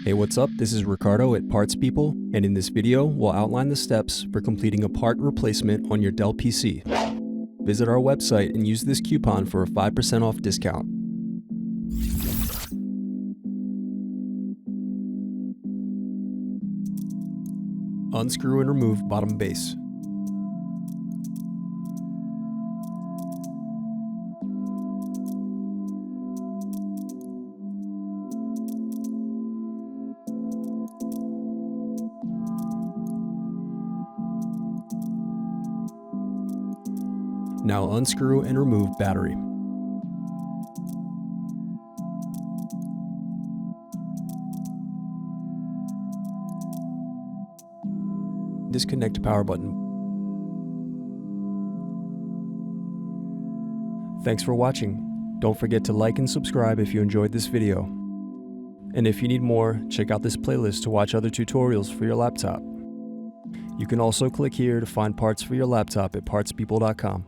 Hey, what's up? This is Ricardo at Parts People, and in this video, we'll outline the steps for completing a part replacement on your Dell PC. Visit our website and use this coupon for a 5% off discount. Unscrew and remove bottom base. Now unscrew and remove battery. Disconnect power button. Thanks for watching. Don't forget to like and subscribe if you enjoyed this video. And if you need more, check out this playlist to watch other tutorials for your laptop. You can also click here to find parts for your laptop at partspeople.com.